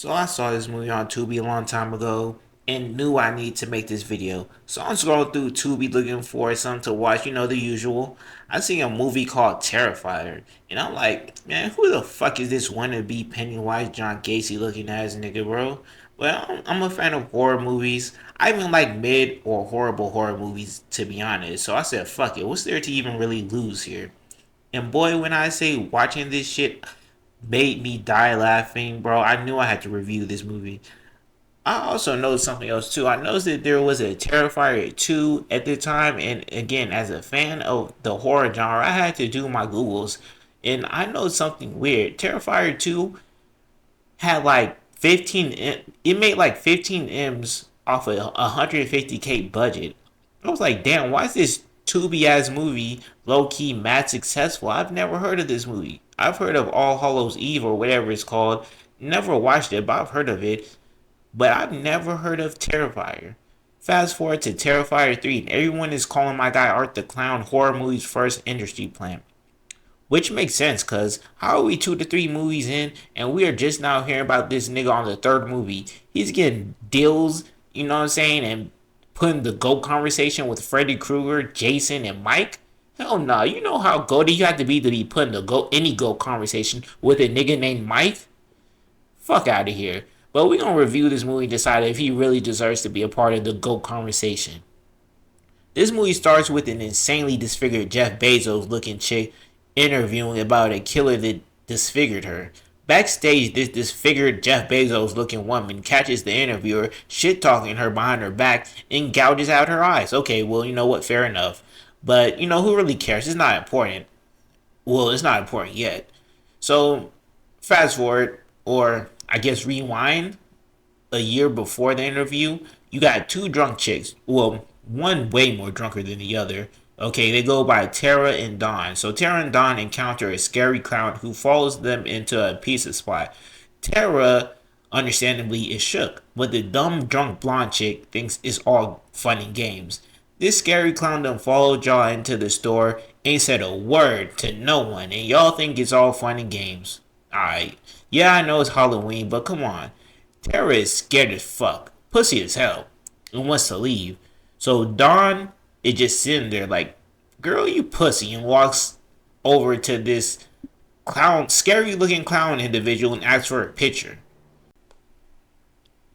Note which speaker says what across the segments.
Speaker 1: So I saw this movie on Tubi a long time ago and knew I needed to make this video. So I'm scrolling through Tubi looking for something to watch, the usual. I see a movie called Terrifier, and I'm like, man, who the fuck is this wannabe Pennywise John Gacy looking ass nigga, bro? Well, I'm a fan of horror movies. I even like mid or horrible horror movies, to be honest. So I said, fuck it, what's there to even really lose here? And boy, when I say watching this shit made me die laughing, bro, I knew I had to review this movie. I also noticed something else too. I noticed that there was a Terrifier 2 at the time, and again, as a fan of the horror genre, I had to do my Googles, and I know something weird. Terrifier 2 had like 15, it made like 15 M's off a 150K budget. I was like, damn, why is this Tubi ass movie low key mad successful? I've never heard of this movie. I've heard of All Hallows Eve or whatever it's called. Never watched it, but I've heard of it. But I've never heard of Terrifier. Fast forward to Terrifier 3, and everyone is calling my guy Art the Clown horror movies first industry plant. Which makes sense, cause how are we 2 to 3 movies in and we are just now hearing about this nigga on the third movie? He's getting deals, you know what I'm saying, and putting the GOAT conversation with Freddy Krueger, Jason, and Mike? Hell no, you know how goaty you have to be putting the GOAT any GOAT conversation with a nigga named Mike? Fuck out of here. But we gonna review this movie and decide if he really deserves to be a part of the GOAT conversation. This movie starts with an insanely disfigured Jeff Bezos looking chick interviewing about a killer that disfigured her. Backstage, this disfigured Jeff Bezos looking woman catches the interviewer shit talking her behind her back and gouges out her eyes. Okay, well, you know what? Fair enough. But, who really cares? It's not important. Well, it's not important yet. So, fast forward, or I guess rewind a year before the interview, you got two drunk chicks. Well, one way more drunker than the other. Okay, they go by Tara and Dawn. So Tara and Dawn encounter a scary clown who follows them into a pizza spot. Tara, understandably, is shook, but the dumb drunk blonde chick thinks it's all fun and games. This scary clown done followed y'all into the store, ain't said a word to no one, and y'all think it's all fun and games. Alright, yeah, I know it's Halloween, but come on. Tara is scared as fuck, pussy as hell, and wants to leave. So Dawn is just sitting there like, girl, you pussy, and walks over to this clown, scary looking clown individual and asks for a picture.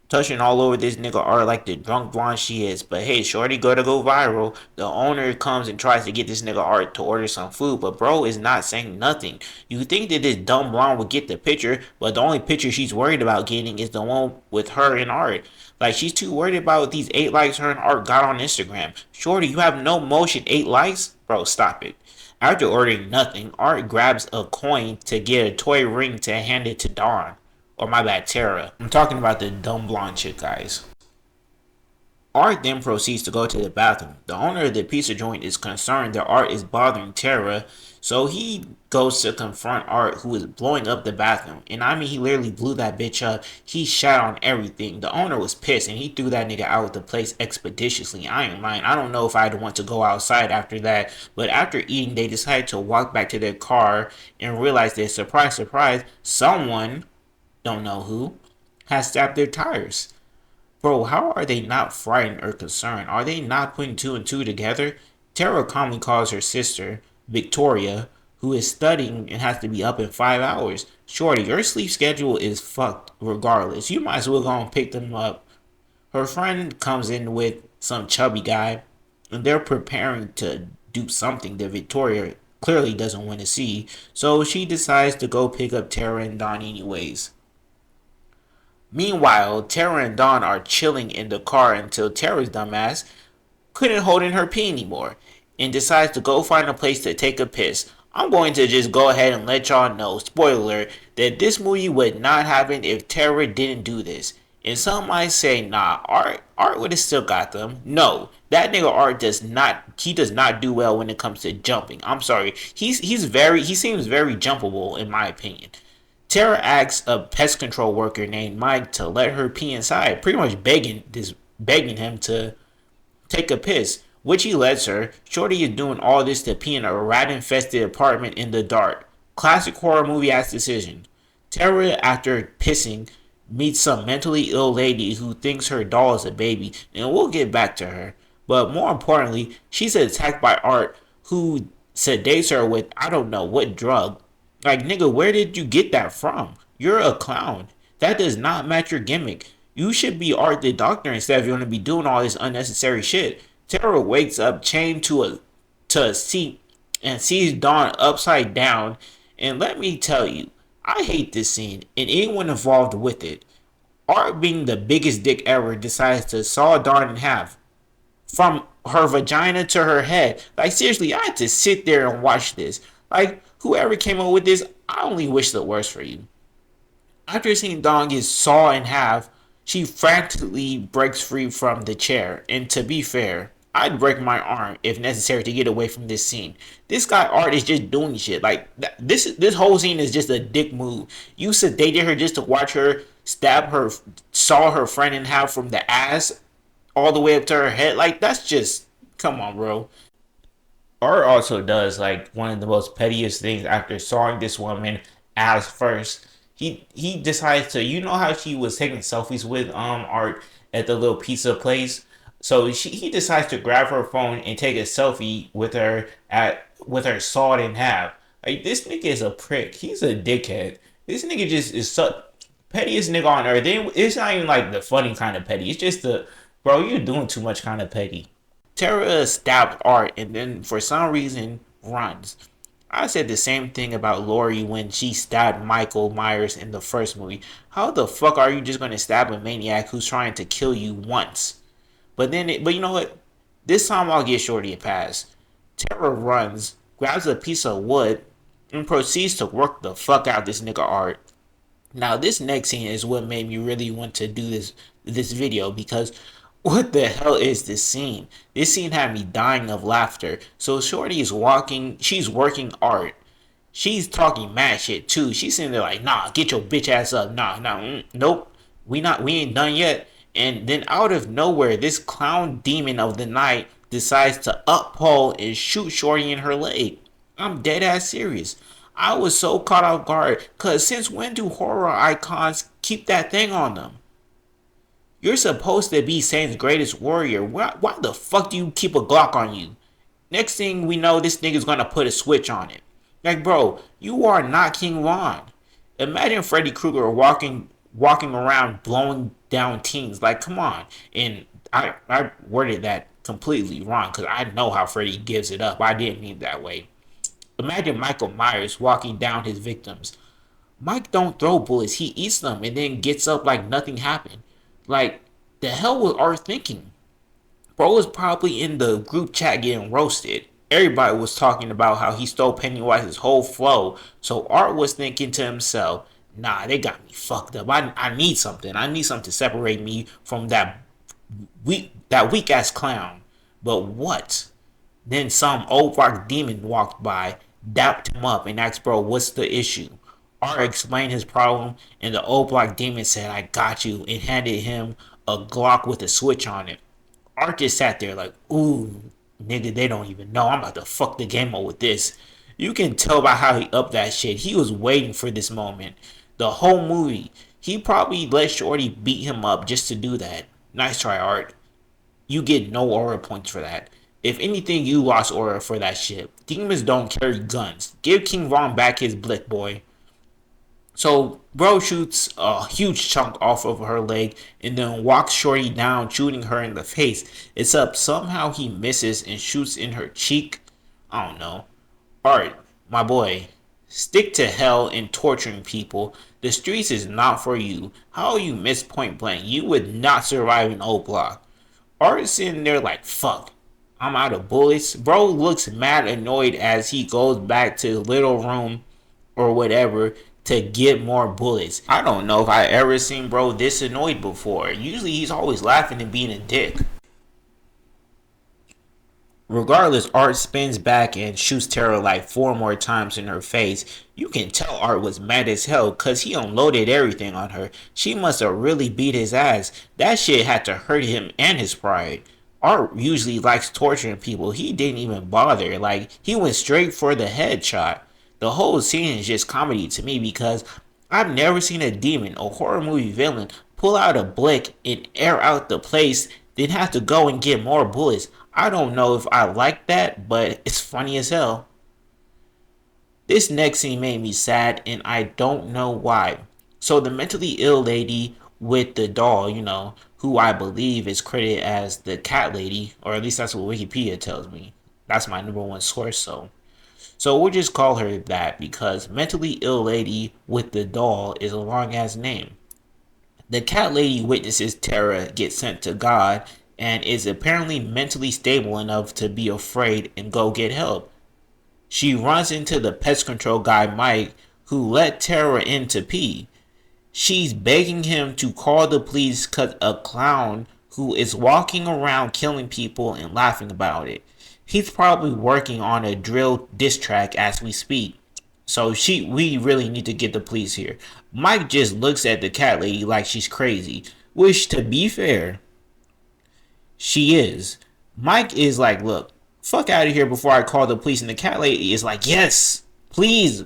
Speaker 1: Touching all over this nigga art like the drunk blonde she is. But hey, shorty gotta go viral. The owner comes and tries to get this nigga art to order some food, but bro is not saying nothing. You think that this dumb blonde would get the picture, but the only picture she's worried about getting is the one with her and art. Like she's too worried about these 8 likes her and art got on Instagram. Shorty, you have no motion, 8 likes? Bro, stop it. After ordering nothing, Art grabs a coin to get a toy ring to hand it to Dawn. Or my bad, Tara. I'm talking about the dumb blonde chick, guys. Art then proceeds to go to the bathroom. The owner of the pizza joint is concerned that Art is bothering Tara, so he goes to confront Art, who is blowing up the bathroom. And I mean, he literally blew that bitch up. He shat on everything. The owner was pissed, and he threw that nigga out of the place expeditiously. I ain't lying. I don't know if I'd want to go outside after that, but after eating, they decided to walk back to their car and realize that, surprise, surprise, someone, don't know who, has stabbed their tires. Bro, how are they not frightened or concerned? Are they not putting two and two together? Tara calmly calls her sister, Victoria, who is studying and has to be up in 5 hours. Shorty, your sleep schedule is fucked regardless. You might as well go and pick them up. Her friend comes in with some chubby guy, and they're preparing to do something that Victoria clearly doesn't want to see, so she decides to go pick up Tara and Don anyways. Meanwhile, Tara and Dawn are chilling in the car until Tara's dumbass couldn't hold in her pee anymore and decides to go find a place to take a piss. I'm going to just go ahead and let y'all know, spoiler alert, that this movie would not happen if Tara didn't do this. And some might say, nah, Art would have still got them. No, that nigga Art does not do well when it comes to jumping. I'm sorry. He seems very jumpable in my opinion. Tara asks a pest control worker named Mike to let her pee inside, pretty much begging him to take a piss, which he lets her. Shorty is doing all this to pee in a rat-infested apartment in the dark. Classic horror movie ass decision. Tara, after pissing, meets some mentally ill lady who thinks her doll is a baby, and we'll get back to her. But more importantly, she's attacked by Art, who sedates her with I don't know what drug. Like, nigga, where did you get that from? You're a clown. That does not match your gimmick. You should be Art the Doctor instead of you want to be doing all this unnecessary shit. Tara wakes up chained to a seat and sees Dawn upside down. And let me tell you, I hate this scene and anyone involved with it. Art, being the biggest dick ever, decides to saw Dawn in half from her vagina to her head. Like, seriously, I had to sit there and watch this. Like, whoever came up with this, I only wish the worst for you. After seeing Dawn get sawed in half, she frantically breaks free from the chair. And to be fair, I'd break my arm if necessary to get away from this scene. This guy Art is just doing shit. Like, this whole scene is just a dick move. You sedated her just to watch her stab her, saw her friend in half from the ass all the way up to her head. Like, that's just, come on, bro. Art also does like one of the most pettiest things after sawing this woman ass first. He decides to, you know how she was taking selfies with Art at the little pizza place. So he decides to grab her phone and take a selfie with her at with her sawed in half. Like, this nigga is a prick. He's a dickhead. This nigga just is so pettiest nigga on earth. It's not even like the funny kind of petty. It's just the, bro, you're doing too much kind of petty. Tara stabbed Art and then for some reason runs. I said the same thing about Lori when she stabbed Michael Myers in the first movie. How the fuck are you just gonna stab a maniac who's trying to kill you once? But you know what? This time I'll give Shorty a pass. Tara runs, grabs a piece of wood, and proceeds to work the fuck out this nigga Art. Now this next scene is what made me really want to do this video because what the hell is this scene? This scene had me dying of laughter. So Shorty is walking, she's working Art. She's talking mad shit too. She's sitting there like, nah, get your bitch ass up. Nah, nope. We ain't done yet. And then out of nowhere, this clown demon of the night decides to uphold and shoot Shorty in her leg. I'm dead ass serious. I was so caught off guard, cause since when do horror icons keep that thing on them? You're supposed to be Satan's greatest warrior. Why the fuck do you keep a Glock on you? Next thing we know, this nigga's gonna put a switch on it. Like, bro, you are not King Von. Imagine Freddy Krueger walking around blowing down teens. Like, come on. And I worded that completely wrong because I know how Freddy gives it up. I didn't mean that way. Imagine Michael Myers walking down his victims. Mike don't throw bullets, he eats them and then gets up like nothing happened. Like, the hell was Art thinking? Bro was probably in the group chat getting roasted. Everybody was talking about how he stole Pennywise's whole flow. So Art was thinking to himself, nah, they got me fucked up. I need something. I need something to separate me from that weak ass clown. But what? Then some old rock demon walked by, dapped him up, and asked, bro, what's the issue? Art explained his problem, and the old black demon said, I got you, and handed him a Glock with a switch on it. Art just sat there like, ooh, nigga, they don't even know. I'm about to fuck the game up with this. You can tell by how he upped that shit. He was waiting for this moment. The whole movie. He probably let Shorty beat him up just to do that. Nice try, Art. You get no aura points for that. If anything, you lost aura for that shit. Demons don't carry guns. Give King Von back his blick, boy. So, bro shoots a huge chunk off of her leg and then walks Shorty down, shooting her in the face. Except somehow he misses and shoots in her cheek. I don't know. Art, my boy, stick to hell and torturing people. The streets is not for you. How you miss point blank? You would not survive an old block. Art is sitting there like, fuck, I'm out of bullets. Bro looks mad annoyed as he goes back to the little room or whatever to get more bullets. I don't know if I ever seen bro this annoyed before. Usually he's always laughing and being a dick. Regardless, Art spins back and shoots Tara like 4 more times in her face. You can tell Art was mad as hell cause he unloaded everything on her. She must have really beat his ass. That shit had to hurt him and his pride. Art usually likes torturing people. He didn't even bother. Like, he went straight for the headshot. The whole scene is just comedy to me because I've never seen a demon or horror movie villain pull out a blick and air out the place, then have to go and get more bullets. I don't know if I like that, but it's funny as hell. This next scene made me sad, and I don't know why. So the mentally ill lady with the doll, who I believe is credited as the cat lady, or at least that's what Wikipedia tells me. That's my number one source, so we'll just call her that because mentally ill lady with the doll is a long ass name. The cat lady witnesses Tara get sent to God and is apparently mentally stable enough to be afraid and go get help. She runs into the pest control guy Mike, who let Tara in to pee. She's begging him to call the police cause a clown who is walking around killing people and laughing about it. He's probably working on a drill diss track as we speak. So we really need to get the police here. Mike just looks at the cat lady like she's crazy, which to be fair, she is. Mike is like, look, fuck out of here before I call the police. And the cat lady is like, yes, please.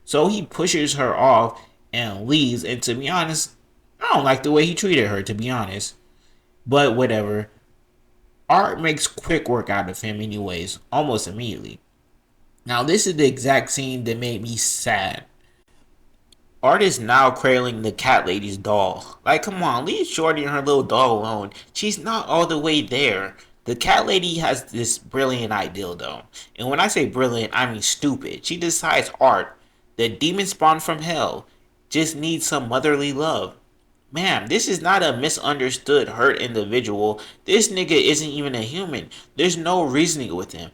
Speaker 1: So he pushes her off and leaves. And to be honest, I don't like the way he treated her, to be honest. But whatever. Art makes quick work out of him, anyways, almost immediately. Now, this is the exact scene that made me sad. Art is now cradling the cat lady's doll. Like, come on, leave Shorty and her little doll alone. She's not all the way there. The cat lady has this brilliant idea, though. And when I say brilliant, I mean stupid. She decides Art, the demon spawned from hell, just needs some motherly love. Man, this is not a misunderstood, hurt individual. This nigga isn't even a human. There's no reasoning with him.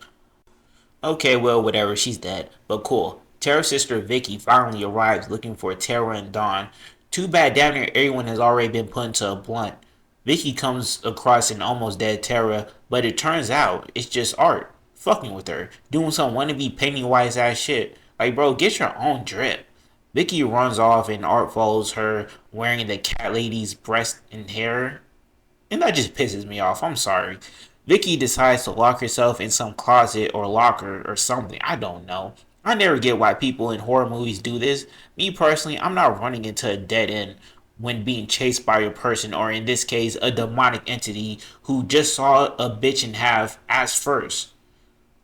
Speaker 1: Okay, well, whatever, she's dead. But cool. Tara's sister Vicky finally arrives looking for Tara and Dawn. Too bad damn near everyone has already been put into a blunt. Vicky comes across an almost dead Tara, but it turns out it's just Art. Fucking with her. Doing some wannabe Pennywise ass shit. Like, bro, get your own drip. Vicky runs off and Art follows her wearing the cat lady's breast and hair. And that just pisses me off. I'm sorry. Vicky decides to lock herself in some closet or locker or something. I don't know. I never get why people in horror movies do this. Me personally, I'm not running into a dead end when being chased by a person, or in this case, a demonic entity who just saw a bitch in half ass first.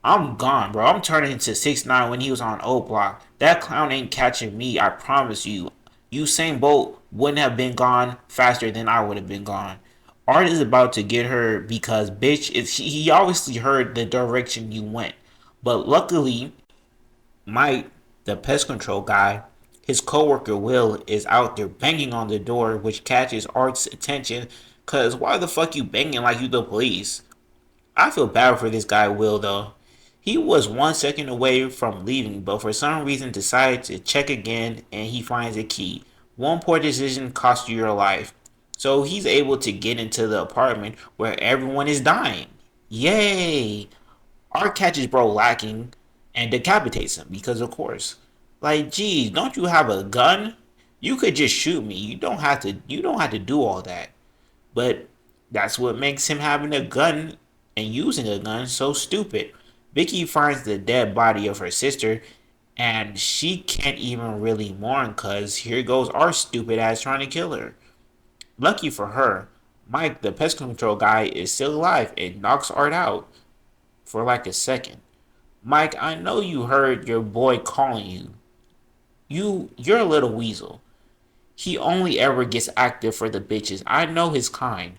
Speaker 1: I'm gone, bro. I'm turning into 6ix9ine when he was on O Block. That clown ain't catching me, I promise you. Usain Bolt wouldn't have been gone faster than I would have been gone. Art is about to get her because bitch is he obviously heard the direction you went. But luckily, Mike, the pest control guy, his coworker Will is out there banging on the door, which catches Art's attention. Cause why the fuck you banging like you the police? I feel bad for this guy Will though. He was 1 second away from leaving, but for some reason decided to check again and he finds a key. One poor decision cost you your life. So he's able to get into the apartment where everyone is dying. Yay! Art catches bro lacking and decapitates him because of course. Like, geez, don't you have a gun? You could just shoot me. You don't have to do all that. But that's what makes him having a gun and using a gun so stupid. Vicky finds the dead body of her sister and she can't even really mourn cause here goes our stupid ass trying to kill her. Lucky for her, Mike, the pest control guy, is still alive and knocks Art out for like a second. Mike, I know you heard your boy calling you. You're a little weasel. He only ever gets active for the bitches. I know his kind.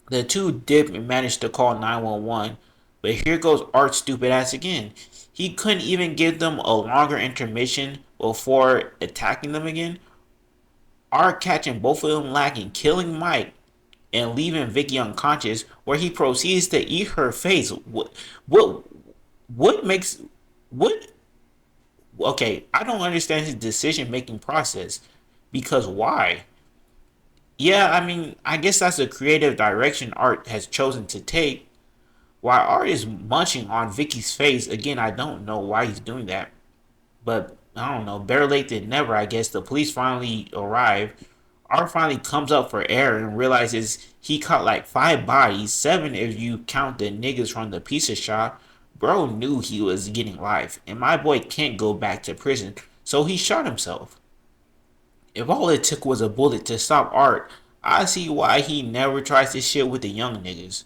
Speaker 1: The two dip and managed to call 911, but here goes Art's stupid ass again. He couldn't even give them a longer intermission before attacking them again. Art catching both of them lacking, killing Mike, and leaving Vicky unconscious, where he proceeds to eat her face. What, what makes, what, okay, I don't understand his decision making process. Because why? Yeah, I mean, I guess that's a creative direction Art has chosen to take. While Art is munching on Vicky's face, again, I don't know why he's doing that. But I don't know, better late than never, I guess. The police finally arrive. Art finally comes up for air and realizes he caught like 5 bodies, 7 if you count the niggas from the pizza shop. Bro knew he was getting life, and my boy can't go back to prison, so he shot himself. If all it took was a bullet to stop Art, I see why he never tries this shit with the young niggas.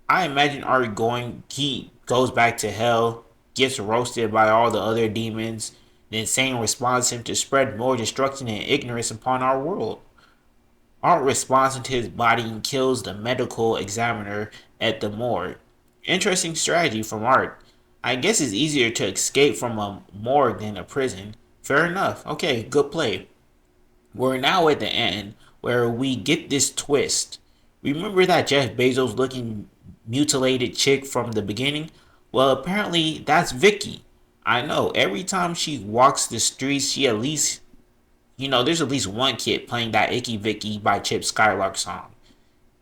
Speaker 1: I imagine Art going, he goes back to hell, gets roasted by all the other demons, then Satan responds him to spread more destruction and ignorance upon our world. Art responds into his body and kills the medical examiner at the morgue. Interesting strategy from Art. I guess it's easier to escape from a morgue than a prison. Fair enough. Okay, good play. We're now at the end where we get this twist. Remember that Jeff Bezos looking mutilated chick from the beginning? Well, apparently that's Vicky. I know, every time she walks the streets, she at least, there's at least one kid playing that Icky Vicky by Chip Skylark song.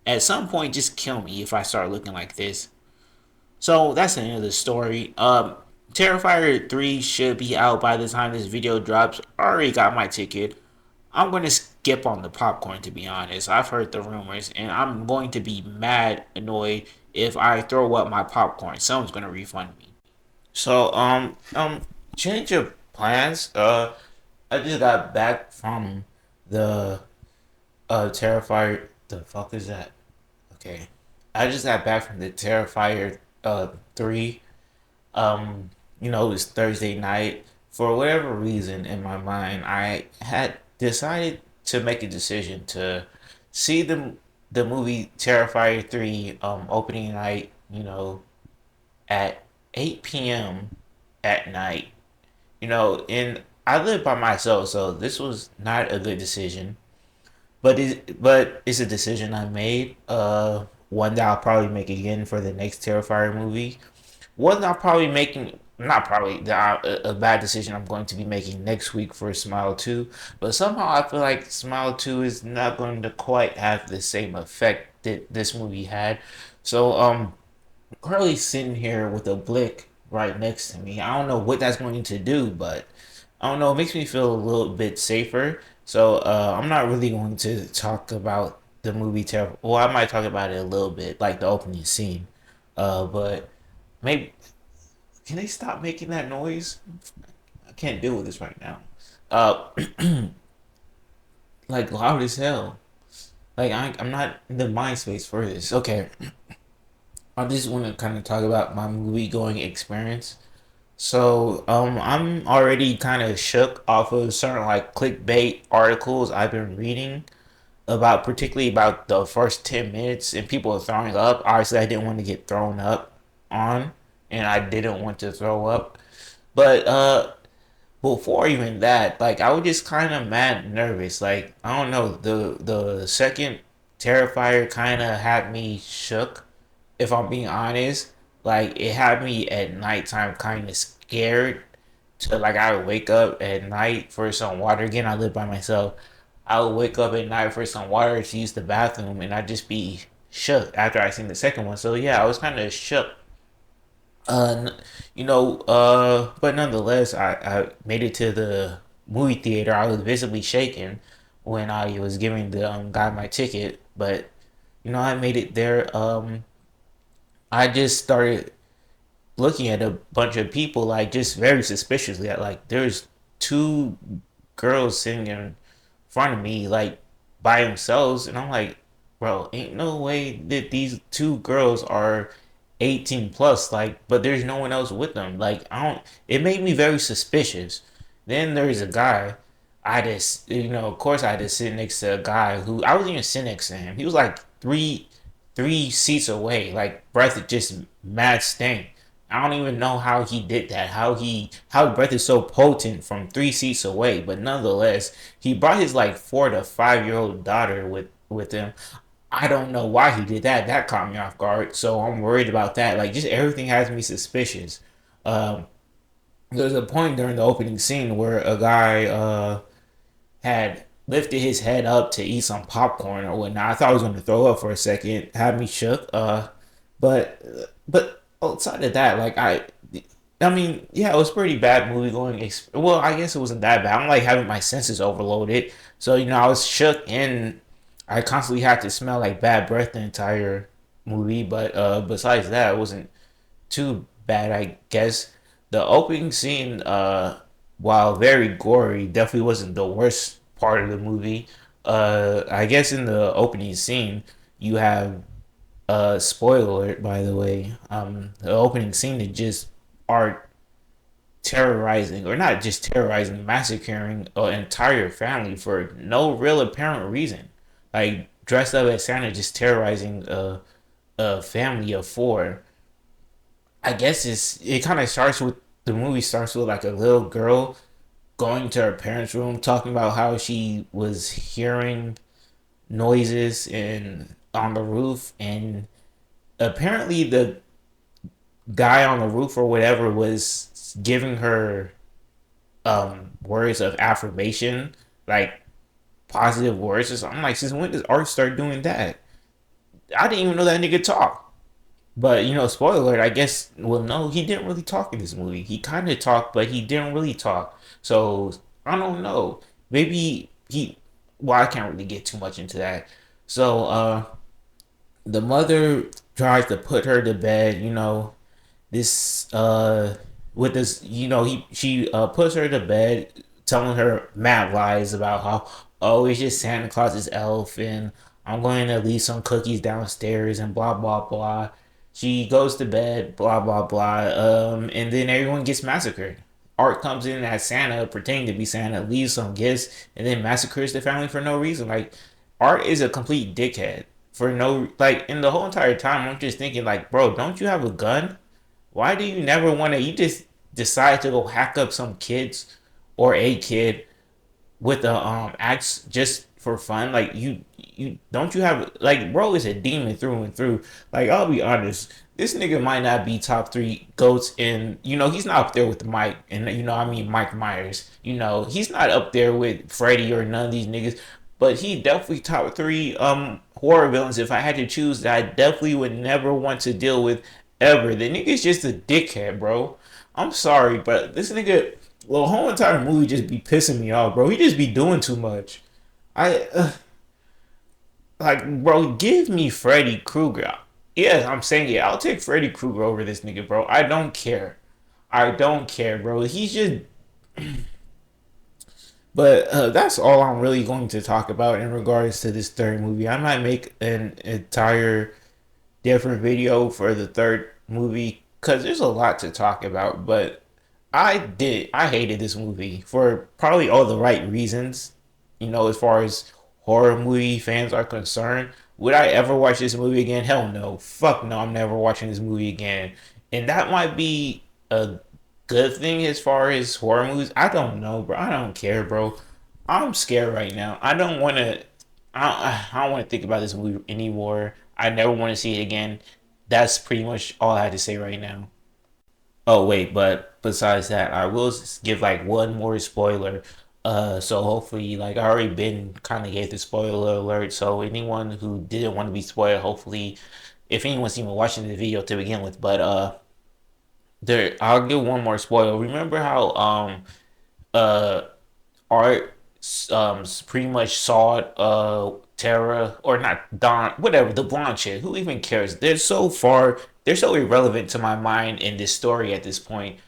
Speaker 1: At some point, just kill me if I start looking like this. So that's the end of the story. Terrifier 3 should be out by the time this video drops. I already got my ticket. I'm going to skip on the popcorn, to be honest. I've heard the rumors, and I'm going to be mad annoyed if I throw up my popcorn. Someone's going to refund me. So, change of plans. I just got back from the Terrifier. The fuck is that? Okay, I just got back from the Terrifier 3. It was Thursday night. For whatever reason in my mind, I had decided to make a decision to see the movie Terrifier 3 opening night, at 8 p.m. at night. And I live by myself, so this was not a good decision. But it's a decision I made. One that I'll probably make again for the next Terrifier movie. One that I'll probably making not probably a bad decision I'm going to be making next week for Smile 2. But somehow I feel like Smile 2 is not going to quite have the same effect that this movie had. So currently sitting here with a blick right next to me. I don't know what that's going to do, but I don't know. It makes me feel a little bit safer. So I'm not really going to talk about the movie. Well, I might talk about it a little bit, like the opening scene. But maybe can they stop making that noise? I can't deal with this right now. Uh, like loud as hell. Like I'm not in the mind space for this. Okay, I just want to kind of talk about my movie going experience. So, I'm already kind of shook off of certain like clickbait articles I've been reading about, particularly about the first 10 minutes, and people are throwing up. Obviously, I didn't want to get thrown up on, and I didn't want to throw up. But before even that, like I was just kind of mad nervous. Like I don't know, the second Terrifier kind of had me shook, if I'm being honest. Like it had me at nighttime kind of scared to like I would wake up at night for some water. Again, I live by myself. I would wake up at night for some water to use the bathroom, and I'd just be shook after I seen the second one. So yeah, I was kind of shook. But nonetheless, I made it to the movie theater. I was visibly shaken when I was giving the guy my ticket, but I made it there. I just started looking at a bunch of people like just very suspiciously. Like there's two girls sitting in front of me like by themselves, and I'm like, bro, ain't no way that these two girls are 18 plus. Like, but there's no one else with them. Like, I don't. It made me very suspicious. Then there's a guy. I just, of course, I had to sit next to a guy who I wasn't even sitting next to him. He was like three seats away. Like breath just mad stank. I don't even know how he did that. How breath is so potent from 3 seats away. But nonetheless, he brought his like 4 to 5 year old daughter with him. I don't know why he did that. That caught me off guard. So I'm worried about that. Like just everything has me suspicious. Um, there's a point during the opening scene where a guy had lifted his head up to eat some popcorn or whatnot. I thought I was going to throw up for a second. Had me shook. But outside of that, like I mean, yeah, it was pretty bad movie going. Well, I guess it wasn't that bad. I'm like having my senses overloaded, so I was shook and I constantly had to smell like bad breath the entire movie. But besides that, it wasn't too bad, I guess. The opening scene, while very gory, definitely wasn't the worst part of the movie. I guess in the opening scene, you have spoiler alert, by the way. The opening scene is just art terrorizing, or not just terrorizing, massacring an entire family for no real apparent reason. Like dressed up as Santa, just terrorizing a family of four. I guess it kind of starts with the movie starts with like a little girl going to her parents' room, talking about how she was hearing noises and on the roof, and apparently the guy on the roof or whatever was giving her words of affirmation, like positive words. So I'm like, since when does Art start doing that? I didn't even know that nigga talk. But spoiler alert. I guess. Well, no, he didn't really talk in this movie. He kind of talked, but he didn't really talk. So I don't know. Maybe he. Well, I can't really get too much into that. So the mother tries to put her to bed. This with this. He she puts her to bed, telling her mad lies about how, oh, it's just Santa Claus's elf, and I'm going to leave some cookies downstairs and blah blah blah. She goes to bed, blah blah blah, and then everyone gets massacred. Art comes in as Santa, pretending to be Santa, leaves some gifts, and then massacres the family for no reason. Like, Art is a complete dickhead for no, like, in the whole entire time. I'm just thinking, like, bro, don't you have a gun? Why do you never want to? You just decide to go hack up some kids or a kid with the axe just for fun. Like, you don't you have, like, bro is a demon through and through. Like, I'll be honest, this nigga might not be top three goats, and he's not up there with Mike, and I mean Mike Myers. He's not up there with Freddy or none of these niggas, but he definitely top three horror villains if I had to choose that I definitely would never want to deal with ever. The nigga's just a dickhead, bro. I'm sorry, but this nigga, well, the whole entire movie just be pissing me off, bro. He just be doing too much. I like, bro, give me Freddy Krueger. Yeah, I'm saying it. I'll take Freddy Krueger over this nigga, bro. I don't care. I don't care, bro. He's just. But that's all I'm really going to talk about in regards to this third movie. I might make an entire different video for the third movie because there's a lot to talk about. But I hated this movie for probably all the right reasons. As far as horror movie fans are concerned, would I ever watch this movie again? Hell no. Fuck no, I'm never watching this movie again. And that might be a good thing as far as horror movies. I don't know, bro. I don't care, bro. I'm scared right now. I don't want to. I don't want to think about this movie anymore. I never want to see it again. That's pretty much all I had to say right now. Oh wait, but besides that, I will give like one more spoiler. So hopefully, like I already been kind of gave the spoiler alert. So anyone who didn't want to be spoiled, hopefully, if anyone's even watching the video to begin with, but there, I'll give one more spoiler. Remember how uh Art pretty much saw Tara, or not Don, whatever, the blonde chick. Who even cares? They're so irrelevant to my mind in this story at this point.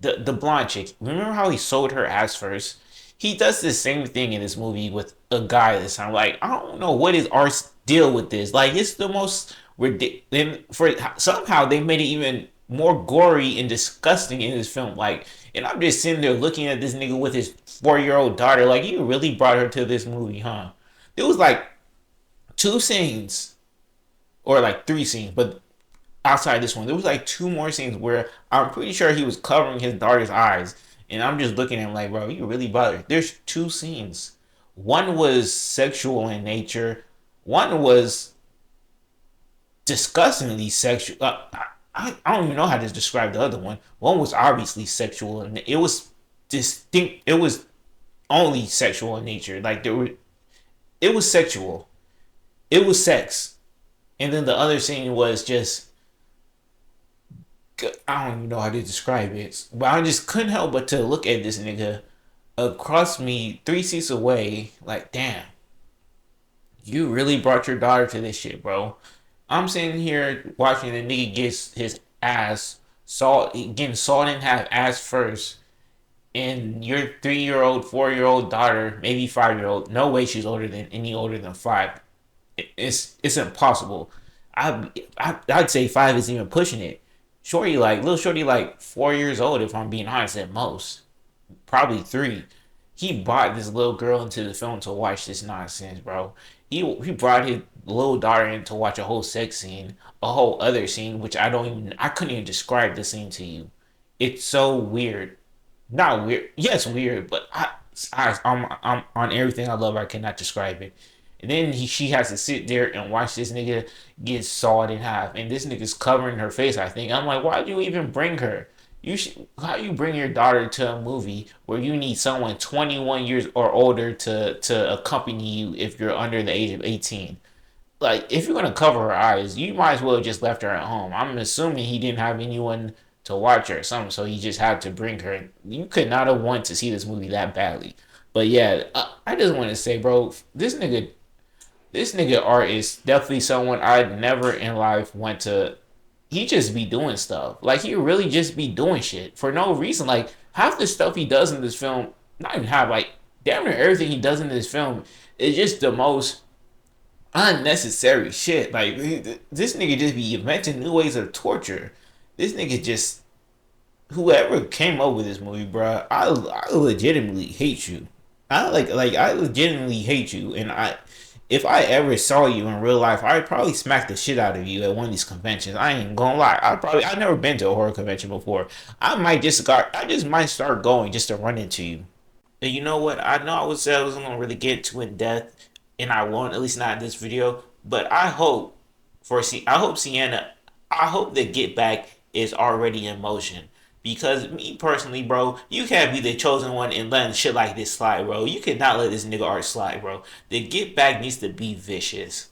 Speaker 1: The blonde chick. Remember how he sold her ass first? He does the same thing in this movie with a guy this time. Like, I don't know what is Art's deal with this. Like, it's the most ridiculous. For somehow they made it even more gory and disgusting in this film. Like, and I'm just sitting there looking at this nigga with his 4-year-old daughter. Like, you really brought her to this movie, huh? There was like two scenes, or like three scenes, but outside this one, there was like two more scenes where I'm pretty sure he was covering his daughter's eyes, and I'm just looking at him like, bro, you really bothered. There's two scenes. One was sexual in nature. One was disgustingly sexual. I don't even know how to describe the other one. One was obviously sexual, and it was distinct. It was only sexual in nature. Like there were, it was sexual. It was sex, and then the other scene was just, I don't even know how to describe it, but I just couldn't help but to look at this nigga across me 3 seats away. Like, damn, you really brought your daughter to this shit, bro. I'm sitting here watching the nigga gets his ass getting sawed in half ass first, and your 3 year old, 4 year old daughter, maybe 5 year old, no way she's older than any older than five. It's impossible. I'd say five is even pushing it. Shorty like little Shorty like 4 years old if I'm being honest at most, probably three. He brought this little girl into the film to watch this nonsense, bro. He brought his little daughter in to watch a whole sex scene, a whole other scene, which I couldn't even describe the scene to you. It's so weird. Not weird. Yes, weird, but I'm on everything I love. I cannot describe it. And then she has to sit there and watch this nigga get sawed in half, and this nigga's covering her face. I think I'm like, why'd you even bring her? You should. How you bring your daughter to a movie where you need someone 21 years or older to accompany you if you're under the age of 18? Like, if you're gonna cover her eyes, you might as well have just left her at home. I'm assuming he didn't have anyone to watch her or something, so he just had to bring her. You could not have wanted to see this movie that badly. But yeah, I just want to say, bro, this nigga art is definitely someone I'd never in life want to. He just be doing stuff. Like, he really just be doing shit for no reason. Like, half the stuff he does in this film, not even half, like damn near everything he does in this film is just the most unnecessary shit. Like, this nigga just be inventing new ways of torture. This nigga just, whoever came up with this movie, bro, I legitimately hate you. I legitimately hate you, and if I ever saw you in real life, I'd probably smack the shit out of you at one of these conventions. I ain't gonna lie. I've never been to a horror convention before. I just might start going just to run into you. And you know what? I know I wasn't gonna really get too in depth, and I won't, at least not in this video. But I hope Sienna, I hope that Get Back is already in motion. Because me personally, bro, you can't be the chosen one and letting shit like this slide, bro. You cannot let this nigga art slide, bro. The Get Back needs to be vicious.